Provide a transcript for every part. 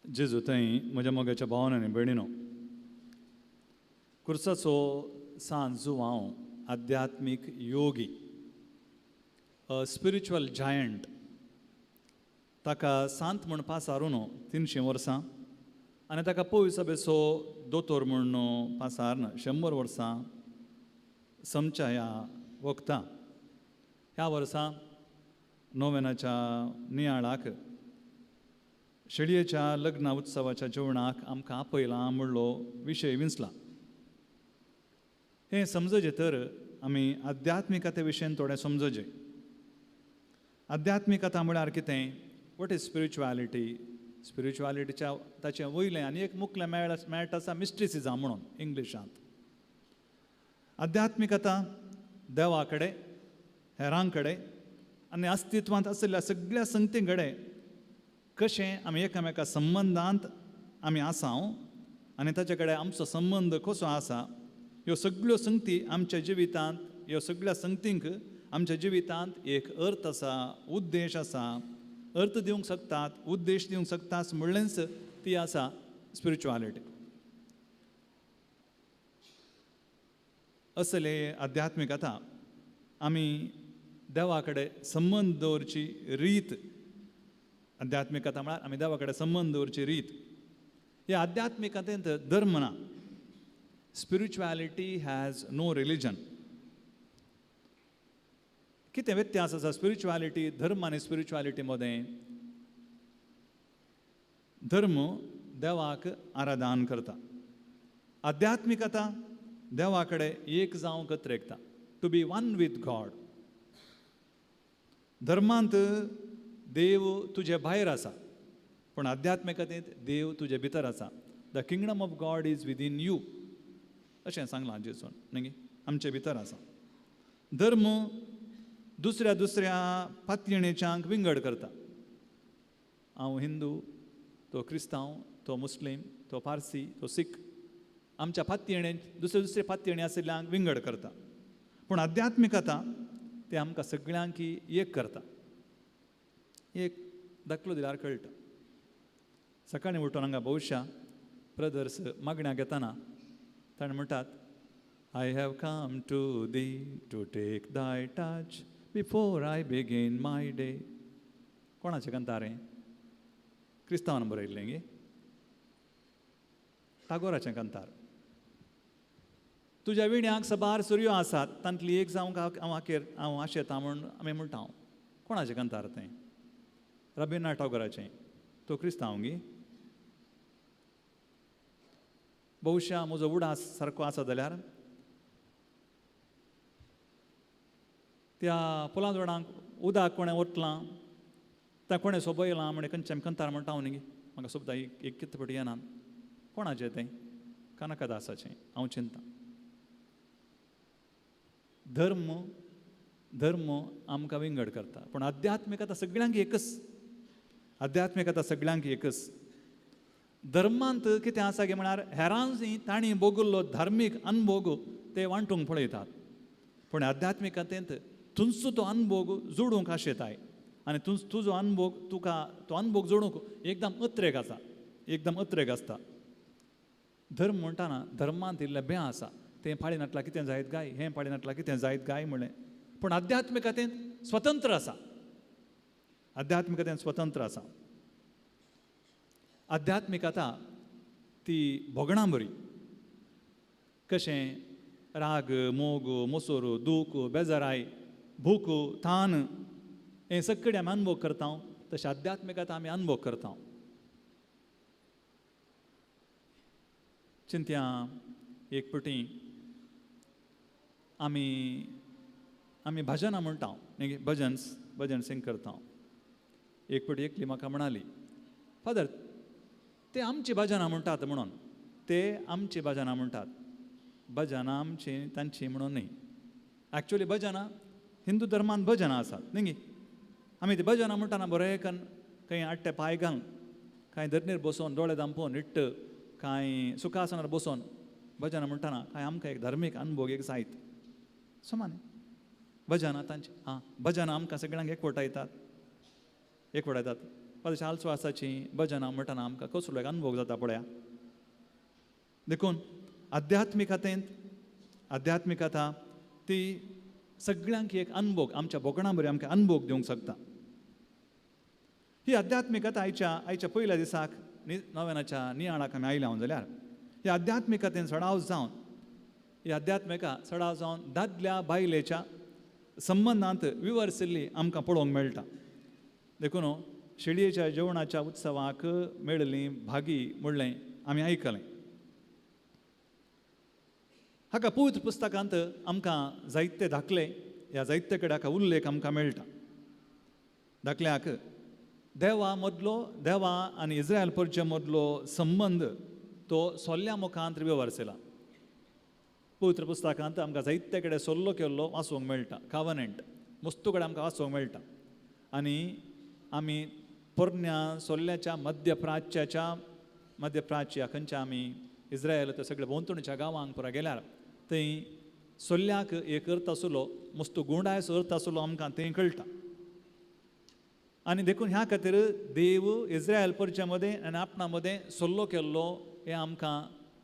जेजू थंय म्हज्या मोगाच्या भावांनी भयणीनो, कुर्साचो सांजू हांव आध्यात्मीक योगी, स्पिरिच्युअल जायंट, ताका सांत म्हणपा सारून 300 वर्सां आनी ताका पवी सभेचो दोतोर म्हूण पासारन 100 वर्सां समच्या ह्या वखदां ह्या वर्सा नोवेनाच्या नियाळाक शेळयेच्या लग्न उत्सवाच्या जेवणाक आमकां आपयलां म्हणलो विशय विंचला. हें समजचें तर आमी आध्यात्मिकते विशयेन थोडें समजचें. आध्यात्मिकता म्हळ्यार कितें? वॉट इज स्पिरिच्युएलिटी? स्पिरिच्युएलिटीच्या ताचें वयलें आनी एक मुखेल मेळटा आसा मिस्टिसिझम म्हणून इंग्लिशांत. आध्यात्मिकता देवा कडेन, हेरां कडेन आनी अस्तित्वांत आशिल्ल्या सगळ्या संगतीं कडेन कशें आमी एकामेका संबंदांत आमी आसांव आनी ताचे कडेन आमचो संबंद कसो आसा, ह्यो सगळ्यो संगती आमच्या जिवितांत, ह्यो सगळ्या संगतींक आमच्या जिवितांत एक अर्थ आसा, उद्देश आसा. अर्थ दिवंक शकतात, उद्देश दिवंक शकतात म्हणलेंच ती आसा स्पिरिच्युएलिटी. असले आध्यात्मिकता आमी देवा कडेन संबंद दवरची रीत, आध्यात्मिकता म्हळ्यार आमी देवा कडेन संबंद दवरची रीत. ह्या आध्यात्मिकतेंत धर्म ना. स्पिरिच्युएलिटी हॅज नो रिलिजन. कितें व्यत्यास आसा स्पिरिच्युएलिटी, धर्म आनी स्पिरिच्युएलिटी मदें? धर्म देवाक आराधन करता. आध्यात्मिकता देवा कडेन एक जावंक कत्रेकता, to be one with God. धर्मांत देव तुजे भायर आसा, पूण आध्यात्मिकतेंत देव तुजे भितर आसा. The kingdom of God is within you अशें सांगलां जेजून, न्ही? आमचे भितर आसा. धर्म दुसऱ्या दुसऱ्या पातयेणेच्यांक विंगड करता. हांव हिंदू, तो क्रिस्तांव, तो मुस्लीम, तो पारसी, तो सीख, आमच्या पातयेणे दुसरे दुसरे पातयेणे आशिल्ल्यांक विंगड करता. पूण आध्यात्मिकता ते आमकां सगळ्यांक एक करता. एक दाखलो दिल्यार कळटा. सकाळीं उठून हांगा भोवशा ब्रदर्स मागण्या घेतना ताणें म्हणटात, I have come to thee to take thy touch before I begin my day. कोणाचें कंतारें? क्रिस्तांवान बरयल्लें गे, टागोराचें कंतार. तुज्या विण्याक सबार सुरयो आसात, तांतली एक जावंक हांव आशेतां म्हूण आमी म्हणटा. हांव कोणाचें कंतार तें? रबीन्द्रनाथ टागोराचें. तो क्रिस्तांव गी. भोवशा म्हजो उडास सारको आसा जाल्यार त्या पुला जोडांक उदक कोणें ओतलां, त्या कोणें सोबयलां म्हण खंयचें कंतार म्हणटा हांव न्ही. म्हाका सोबता एक कितपट येना. कोणाचें तें? कनकदासाचें. हांव चिंतां. धर्म आमकां विंगड करता, पूण आध्यात्मिकता सगळ्यांक एकच. आध्यात्मिकता सगळ्यांक एकच. धर्मांत कितें आसा गे म्हळ्यार हेरांनी तांणी भोगिल्लो धार्मीक अनुभव ते वांटूंक पळयतात, पूण आध्यात्मिकतेंत थंयचो तो अनुभव जोडूंक आशेताय. आनी तुजो अनुभव तुका तो अनुभव जोडूंक एकदम अत्रेक आसा, एकदम अत्रेक आसता. धर्म म्हणटाना धर्मांत इल्लें भें आसा. तें पाळी नाटलां कितें जायत गाय, हें पाळी नाटलां कितें जायत गाय म्हणलें. पूण आध्यात्मिकतेंत स्वतंत्र आसा. आध्यात्मिकतेंत स्वतंत्र आसा. आध्यात्मिकता ती भोगणां बरी. कशें? राग, मोग, मोसोर, दूख, बेजाराय, भूक, तान हें सगळें आमी अनुभव करता. तशें आध्यात्मिकता आमी अनुभव करता. चिंत्या एक पटी आमी भजनां म्हणटा न्ही, भजन सिंग करता. एक पटी एकली म्हाका म्हणाली, फादर ते आमची भजनां म्हणटात म्हणून. ते आमची भजनां म्हणटात. भजनां आमची तांची म्हणून न्ही. एक्चुअली भजनां हिंदू धर्मांत भजनां आसात न्ही. आमी ती भजनां म्हणटाना बरें खंय आडटे पांय घालून, कांय धरणीर बसोन दोळे धांपून इट्ट, कांय सुखासनार बसोन भजनां म्हणटाना कांय आमकां एक धार्मीक अनुभव एक जायत समान. भजनां तांची भजनां आमकां सगळ्यांक एकवटायतात. तशें आल्सवासाचीं भजनां म्हणटना आमकां कसलो एक अनुभव जाता पळया. देखून आध्यात्मिकता ती सगळ्यांक एक अनुभव, आमच्या बोकणां बरी आमकां अनुभव दिवंक शकता. ही आध्यात्मिकता आयच्या पयल्या दिसाक नव्यानाच्या नियाळाक आमी आयल्या जाल्यार ही आध्यात्मिकतेन सडाव जावन दादल्या बायलेच्या संबंदांत विवर्सिल्ली आमकां पळोवंक मेळटा. देखून शिडयेच्या जेवणाच्या उत्सवाक मेळिल्लीं भागी म्हणलें आमी आयकलें. हाका पवित्र पुस्तकांत आमकां जायते दाखले, ह्या जायते कडेन हाका उल्लेख आमकां मेळटा. दाखल्याक देवा आनी इस्रायल परचे मदलो संबंद तो सोल्ल्या मुखांत विवर्सिला. पवित्र पुस्तकांत आमकां जायते कडेन सल्लो केल्लो वाचूंक मेळटा. कावनेंट मस्तू कडेन आमकां वाचूंक मेळटा. आनी आमी पोरन्या सोल्ल्याच्या मध्यप्राच्या खंयच्या आमी इस्रायल ते सगळे भोंवतणीच्या गांवांक पुरा गेल्यार थंय सोल्ल्याक एक अर्थ आसलो, मस्तू गुंडायसो अर्थ आसलो आमकां थंय कळटा. आनी देखून ह्या खातीर देव इस्रायल परच्या मदें आनी आपणा मदें सल्लो केल्लो हें आमकां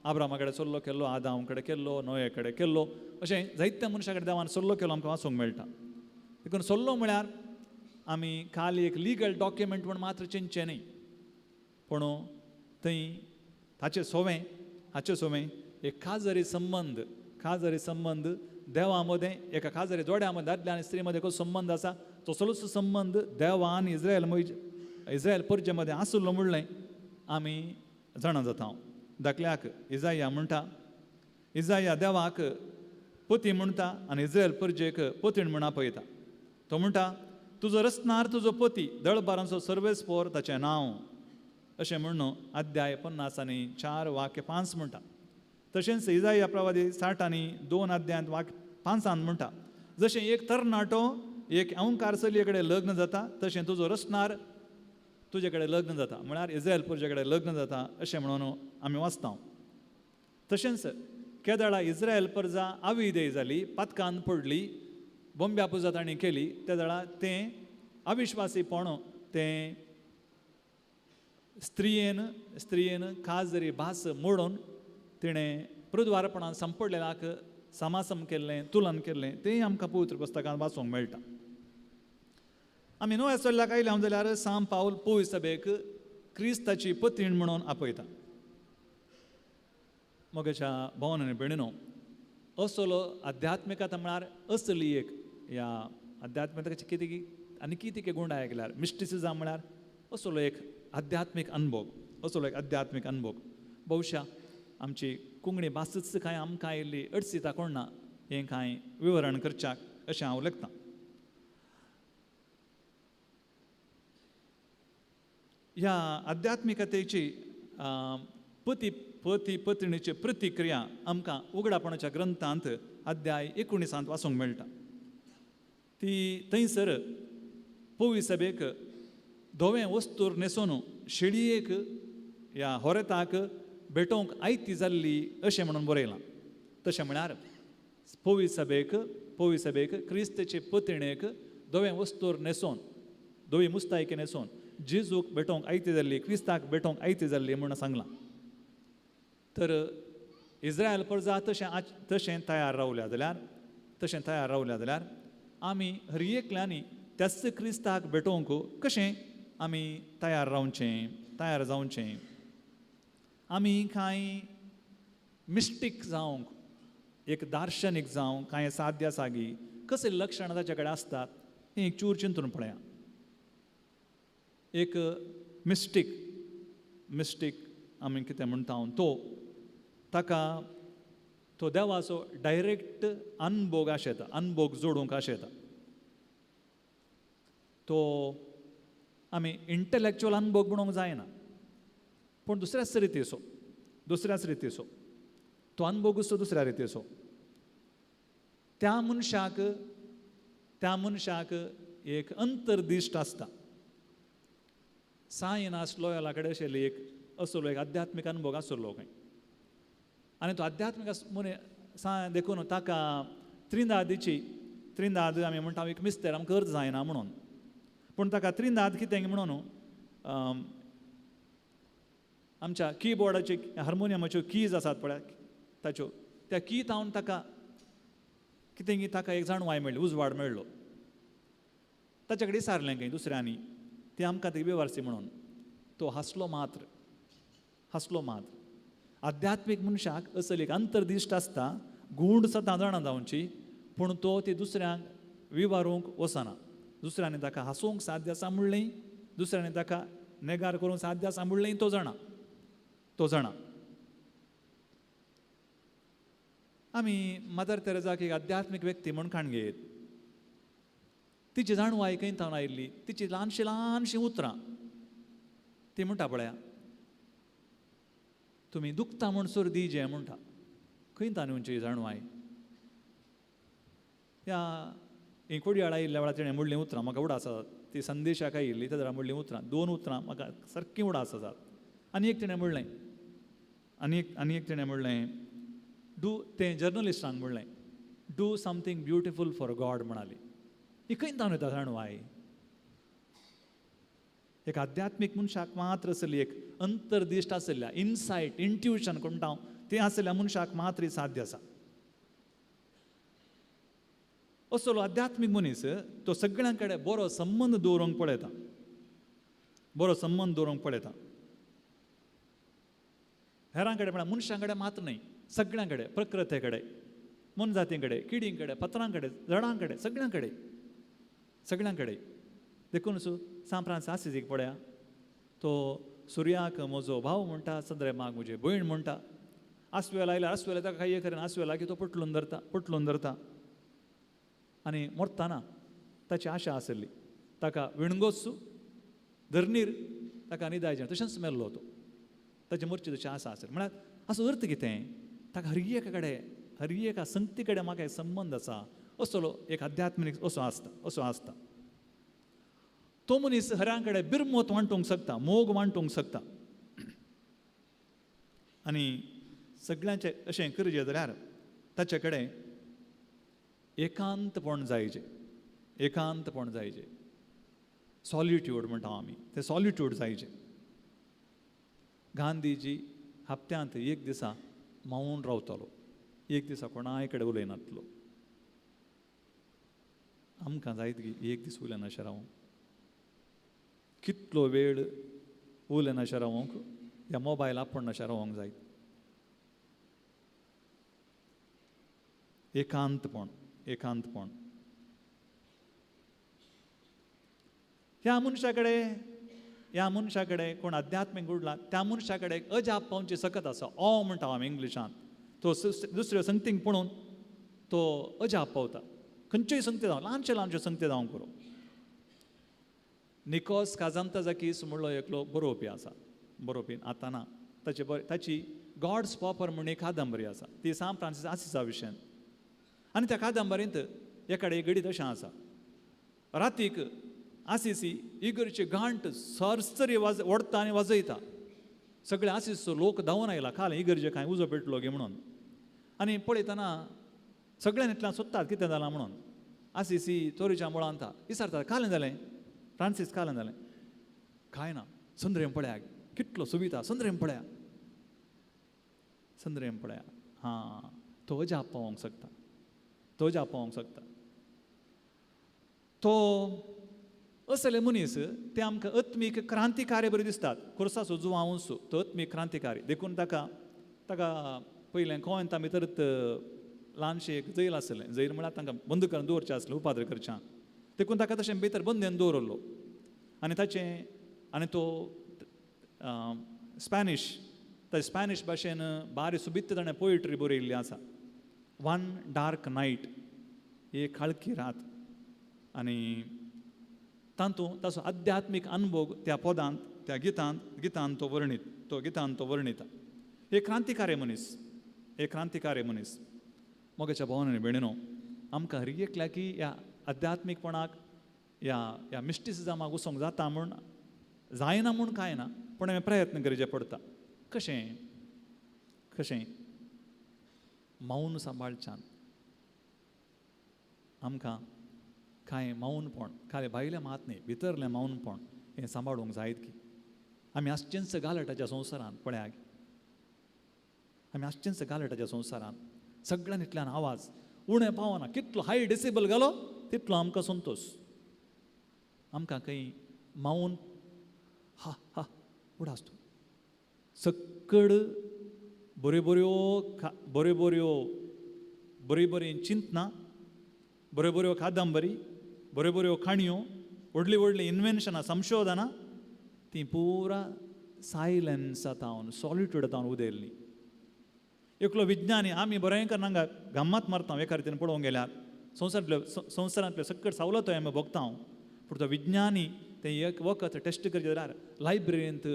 आब्रामा कडेन सल्लो केल्लो, आदाम कडेन केल्लो, नोये कडेन केल्लो, अशें जायत्या मनशां कडेन देवान सल्लो केल्लो आमकां वाचूंक मेळटा. देखून सल्लो म्हळ्यार आमी खाली एक लिगल डॉक्युमेंट म्हूण मात्र चिंतचें न्ही, पूण थंय हाचे सोवें एक खाजरी संबंध देवा मदें, एका खाजरी जोड्या मदें दादल्या आनी स्त्री मदें कसो संबंद आसा तसलोच संबंद देवा आनी इस्रायल परजे मदें आसलो म्हणलें आमी जाणा जाता. दाखल्याक इजाया देवाक पती म्हणटा आनी इस्रायल परजेक पतीण म्हूण आपयता. तो म्हणटा तुजो रचणार तुजो पती दळबारांचो सर्वेस्पोर ताचें नांव, अशें म्हणून अध्याय 50:4-5 म्हणटा. तशेंच इजाया प्रवादी 60:2 म्हणटा जशें एक तरणाटो एक अवंकार चलये कडेन लग्न जाता तशें तुजो रचणार तुजे कडेन लग्न जाता, म्हळ्यार इस्रायल परजे कडेन लग्न जाता अशें म्हणून आमी वाचता. तशेंच केदळा इस्रायल परजा अविधेय जाली, पातकान पडली, बोंब्या पुजा तांणी केली, त्या वेळा तें अविश्वासीपण तें स्त्रियेन खाजरी भास मोडून तिणें पृद्वारपणान संपडलेल्याक समासम केल्लें, तुलन केल्लें तें आमकां पवित्र पुस्तकांत वाचूंक मेळटा. आमी नव्या सोल्ल्याक आयल्या जाल्यार सांत पावल पवित्र सभेक क्रिस्ताची पतीण म्हणून आपयता. मोगाच्या भावांनो आनी भयणीनो, असलो आध्यात्मिकता म्हळ्यार असली एक ह्या आध्यात्मिकतेचे कितें गुण आयकल्यार मिस्टिसिजम म्हळ्यार असलो एक आध्यात्मीक अनुभव. भोवशा आमची कोंकणी भासच कांय आमकां इल्ली अडसिता कोण ना हें कांय विवरण करच्याक अशें हांव लेखतां. ह्या आध्यात्मिकतेची पती पत्नीची प्रतिक्रिया आमकां उगडापणाच्या ग्रंथांत अध्याय 19 वाचूंक मेळटा. ती थंयसर पवित्र सभेक धवें वस्तूर न्हेसून शिडयेक ह्या होरेताक भेटोवंक आयती जाल्ली अशें म्हणून बरयलां. तशें म्हळ्यार पवित्र सभेक क्रिस्ताचे पतिणेक धवें वस्तूर न्हेसून धवी मुस्तायकी न्हेसून जेजूक भेटोवंक आयती जाल्ली, क्रिस्ताक भेटोवंक आयती जाल्ली म्हणून सांगलां. तर इस्रायल परजा तशें तयार रावल्या जाल्यार आमी हर एकल्यांनी त्याच क्रिस्ताक भेटोवंक कशें आमी तयार जावचें. आमी कांय मिस्टीक जावंक, एक दार्शनीक जावंक, कांय साध्या सागी कसे लक्षणां ताचे कडेन आसतात हें एक चूर चिंतून पळया. एक मिस्टीक आमी कितें म्हणटा तो देवाचो डायरेक्ट अनुभव जोडूंक आशेता. तो आमी इंटलेक्च्युअल अनुभव म्हणूंक जायना, पूण दुसऱ्याच रितीचो तो अनुभव असो दुसऱ्या रितीचो. त्या मनशाक एक अंतर्दिश्ट आसता. सायनास लोयला कडेन आशिल्ली एक आध्यात्मीक अनुभव आसलो खंय, आनी तो आध्यात्मीक मनीस देखून ताका त्रिंदाद आमी म्हणटा एक मिस्तेर आमकां अर्थ जायना म्हणून, पूण ताका त्रिंदाद कितें म्हणून आमच्या कीबोर्डाचे हार्मोनियमाच्यो कीज आसात पळय ताच्यो त्या की तावन ताका कितें ताका एक जाणवाय मेळ्ळी उजवाड मेळ्ळो ताचे कडेन विचारलें खंय दुसऱ्यांनी ती आमकां ती बेवारसी म्हणून तो हांसलो मात्र आध्यात्मीक मनशाक असल एक अंतर्दिश्ट आसता गूढ सदां जाणां जावची पूण तो ती दुसऱ्यांक विवारूंक वचना दुसऱ्यांनी ताका हांसूंक साध्य आसा म्हणलें दुसऱ्यांनी ताका नेगार करूंक साध्य आसा म्हणलें तो जाणा आमी मदर तेरेसाक एक आध्यात्मीक व्यक्ती म्हूण खाणगेत तिची जाणवाय खंय थावन आयिल्ली तिची ल्हानशीं उतरां ती म्हणटा पळया तुमी दुखता म्हूण सोर दिजे म्हणटा खंय तांची जाणवाय ह्या कोडयाळ आयिल्ल्या वेळार तिणें म्हणलीं उतरां म्हाका उडासात ती संदेशाक आयिल्ली त्या म्हणलीं उतरां 2 उतरां म्हाका सारकीं उडास आसात आनी एक तिणें म्हणलें आनी एक तिणें म्हणलें तें जर्नलिस्टांक म्हणलें do something beautiful for God म्हणाली ही खंय तावन येता जाणवाय एक आध्यात्मीक मनशाक मात्र आसली एक अंतर्दिश्ट आसल्या इनसायट इंट्युशन म्हणटा हांव तें आसल्या मनशाक मात्र साध्य आसा असलो आध्यात्मीक मनीस तो सगळ्यां कडेन बरो संबंद दवरूंक पळयता हेरां कडेन म्हळ्यार मनशां कडेन मात्र न्हय सगळ्यां कडेन प्रकृते कडेन मनजाती कडेन किडीं कडेन पत्रां कडेन झाडां कडेन सगळ्यां कडेन देखून सान फ्रांसीस आसिसीक पळया तो सुर्याक म्हजो भाव म्हणटा चंद्रमाक म्हजी भयण म्हणटा आस्वेल आयल्यार आस्वेल ताका काही करेना आस्वेला की तो पटलून धरता आनी मरतना ताची आशा आसली ताका विणगोत्सू धरणीर ताका न्हिदायचें तशेंच मेल्लो तो ताची मरची तशी आशा आसली म्हळ्यार असो अर्थ कितें ताका हर एका संगती कडेन म्हाका एक संबंद आसा असलो एक आध्यात्मीक असो आसता तो मनीस हेरां कडेन बिरमत वांटूंक शकता मोग वांटूंक शकता आनी सगळ्यांचें अशें करचें जाल्यार ताचे कडेन एकांतपण जायचें सॉलिट्यूड म्हणटा आमी तें सॉलिट्यूड जायचें गांधीजी हप्त्यांत एक दिसा मौन रावतालो एक दिसा कोणाय कडेन उलयनासलो आमकां जायत की एक दीस उलयनाशें रावूंक कितलो वेळ उलयनाशें रावूंक ह्या मोबायल आपणनाशें रावूंक जाय एकांतपण ह्या मनशा कडेन कोण आध्यात्मीक उरला त्या मनशा कडेन अजाप पावची सकत आसा म्हणटा आमी इंग्लिशान तो दुसऱ्यो संगतींक पळोवन तो अजाप पावता खंयच्योय संगती जावं ल्हानच्यो संगती जावं पुरो निकोस काझांतझाकीस म्हणलो एकलो बरोवपी आतां ना ताची गॉड्स पॉपर म्हूण एक कादंबरी आसा ती सान फ्रांसीस आसिसा विशयान आनी त्या कादंबरींत एकाडे एक गडीत अशें आसा रातीक आसिसी इगर्ची घांट सरसरी ओडता आनी वाजयता सगळे आसिसचो लोक धांवन आयला खाल इगर्जे कांय उजो पेटलो गे म्हणून आनी पळयतना सगळ्यांनी इतल्यान सोदतात कितें जालां म्हणून आसिसी चोरीच्या मुळांत विचारतात कालें जालें फ्रांसीस कालें जालें कांय ना संद्रेम पळया कितलो सुविता संद्रेम पळया हां तो अजाप पावोंक शकता तो असले मनीस ते आमकां आत्मीक क्रांतिकारी बरे दिसतात खुर्साचो जुवांवूसू तो आत्मीक क्रांतिकारी देखून ताका पयलें गोंयांत भितर ल्हानशें एक जैल आसलें जैल म्हळ्यार तांकां बंद करून दवरचें आसलें उपाद्र करच्या देखून ताका तशें भितर बंदेन दवरलो आनी तो स्पॅनीश भाशेन बारी सुबित्त ताणें पोएट्री बरयल्ली आसा वन डार्क नायट एक काळखी रात आनी तातूंत ताचो आध्यात्मीक अनुभव त्या पदांत त्या गितांत तो वर्णिता एक क्रांतिकारी मनीस मोगाच्या भावांनी भयणीनो आमकां हर एकल्या की ह्या आध्यात्मीकपणाक ह्या मिस्टिसिजमाक वचोंक जाता म्हूण जायना म्हूण कांय ना पूण हांवें प्रयत्न करचे पडटा कशें मौन सांबाळच्यान आमकां कांय मौनपण खाली भायलें मात न्ही भितरलें मौनपण हें सांबाळूंक जायत की आमी आसचेंच गालटाच्या संवसारांत पळयात, आमी आसचेंच गालटाच्या संवसारांत सगळ्यांतल्यान आवाज उणें पावना, कितलो हाय डेसिबल घालो तितलो आमकां संतोश. आमकां खंय मावून हा हा उडास तूं सक्कड बऱ्यो बऱ्यो बरी चिंतना, बऱ्यो कादंबरी, बऱ्यो खाणयो, व्हडली इन्वेन्शनां, संशोधनां ती पुरा सायलेन्सांत सॉलिट्यूडांत उदेल्लीं. एकलो विज्ञानी आमी बरेंकर नांगा गम्मत मारता एका रितीन पळोवंक गेल्यार, संवसारांतल्यो सक्कड सवलतो आमी भोगता, पूण तो विज्ञानी तें एक वखद टेस्ट करचे लायब्ररींत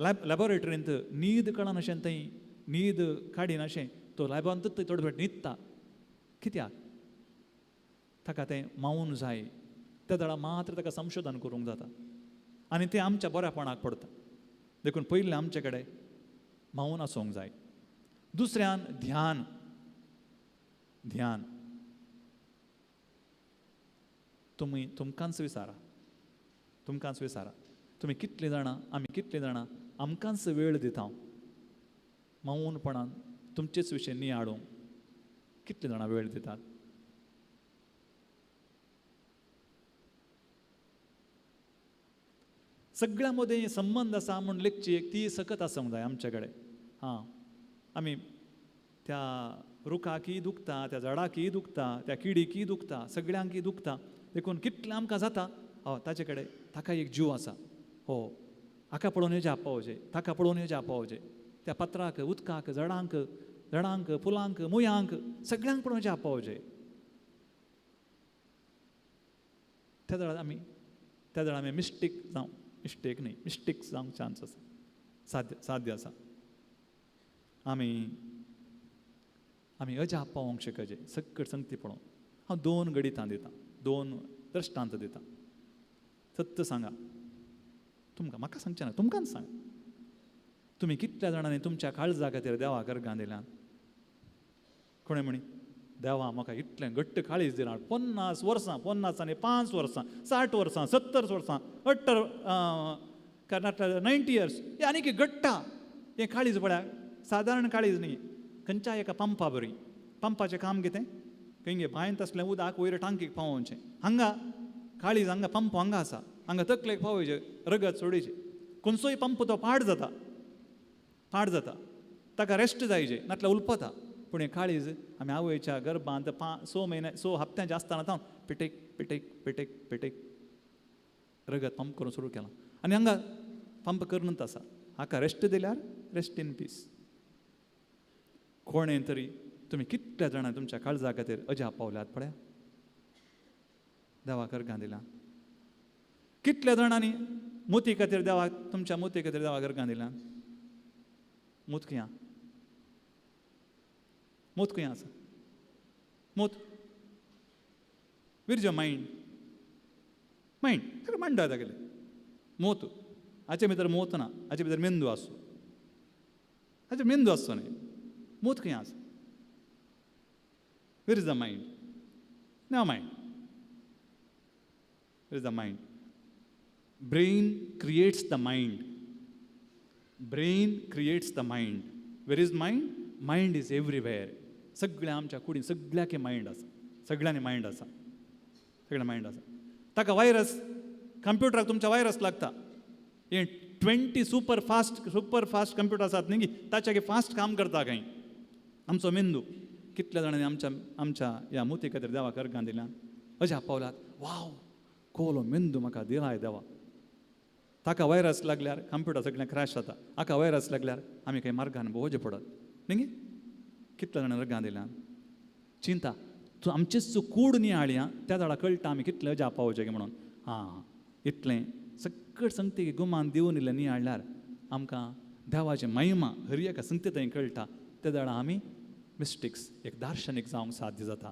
लॅबॉरेटरींत न्हीद कळना अशें थंय न्हीद काडीन अशें तो लॅबांतूच थोडे फावट न्हिदता. कित्याक? ताका तें मावून जाय, त्या दळा मात्र ताका संशोधन करूंक जाता आनी तें आमच्या बऱ्यापणाक पडटा. देखून पयलें आमचे कडेन मावून आसूंक जाय. दुसऱ्यान ध्यान. तुमकांच विचारा तुमी कितलीं जाणां, आमी कितलीं जाणां आमकांच वेळ दिता मावूनपणान तुमचेच विशय नियाळूंक. कितलीं जाणां वेळ दितात? सगळ्या मदें संबंद आसा म्हूण लेखची एक ती सकत आसूंक जाय आमचे कडेन. हां, आमी त्या रुखाकय दुखता, त्या झाडाकय दुखता, त्या किडीकय दुखता, सगळ्यांकय दुखता. देखून कितलें आमकां जाता ताचे कडेन ताका एक जीव आसा. हो, हाका पळोवन हेजे आपोवचें, ताका पळोवन हेजे आपोवचें. त्या पत्राक, उदकाक, झाडांक, फुलांक, मुयांक, सगळ्यांक पळोवन हेजे आपोवचें. त्या वेळार आमी मिस्टेक जावंक चान्स आसा, साध्य आसा. आमी अजा आपोवंक शिकचे सक्कड संगती पळोवन. हांव 2 गणितां दितां, 2 दृश्टांत दितां. सत्य सांगा तुमकां, म्हाका सांगचें ना, तुमकांच सांग. तुमी कितल्या जाणांनी तुमच्या काळजा खातीर देवाक अर्घां दिल्यात? कोणें म्हणी देवा म्हाका इतलें घट्ट काळीज दिलां, 50 वर्सां, 50 आनी 5 वर्सां, 60 वर्सां, 70 वर्सां, 90 इयर्स, हें आनीक घट्टा. हें काळीज पळयात, सादारण काळीज न्ही. खंयच्याय एका पंपा बरी, पंपाचें काम कितें? खंय बांयंत असलें उदक वयर टांकीक पावोवचें. हांगा काळीज, हांगा पंप हांगा आसा, हांगा तकलेक पावोवचें, रगत सोडीचें. खंयचोय पंप तो पाड जाता, ताका रेस्ट जायचे, नातल्यार उलपता. पूण हें काळीज आमी आवयच्या गर्भांत 6 हप्त्यांचे आसतना थावन पिटेक रगत पंप करून सुरू केलां. आनी हांगा पंप करूनच आसा. हाका रेस्ट दिल्यार रेस्ट इन पीस. कोणें तरी तुमी कितल्या जाणां तुमच्या काळजा खातीर अजा पावल्यात पळया, देवाक अर्घां दिलां. कितल्या जाणांनी मोती खातीर देवाक, तुमच्या मोती खातीर देवाक अर्घां दिलां. मूत खंय आसा? मूत वीर युअर मायंड ताका मांडा तागेलें मूत. हाचे भितर मूत ना, हाचे भितर मेंदू आसू. हाचे मेंदू आसचो न्ही, मूत खंय आसा? Where is the mind? No mind. Where is the mind? Brain creates the mind. Where is mind? Mind is everywhere. सगळ्या आमच्या कुडीन सगळ्याक मायंड आसा, सगळ्यांनी मायंड आसा. ताका वायरस, कंप्युटराक तुमच्या वायरस लागता. हे 20 सुपर फास्ट कंप्युटर आसात न्ही, ताचे फास्ट काम करता खंय. आमचो मेंदू. कितल्या जाणांनी आमच्या ह्या मोती खातीर देवाक अर्घां दिल्यात, अजा पावल्यात. वाव, कोलो मेंदू म्हाका दिलाय देवा. ताका वायरस लागल्यार कंप्युटर सगळें क्रॅश जाता. हाका वायरस लागल्यार आमी खंय मार्गान भोवचे पडत न्ही. कितल्या जाणांनी अर्घां दिल्यात. चिंता, तूं आमचेच कूड नियाळ्या, त्या जाणा कळटा आमी कितले अजा पावचे म्हणून. हां, इतलें सक्कड संगती गुमान दिवन इल्लें नियाळ्यार आमकां देवाची महिमा हर एका संगती थंय कळटा. त्या जाणा आमी मिस्टेक्स एक दार्शनीक जावंक साध्य जाता.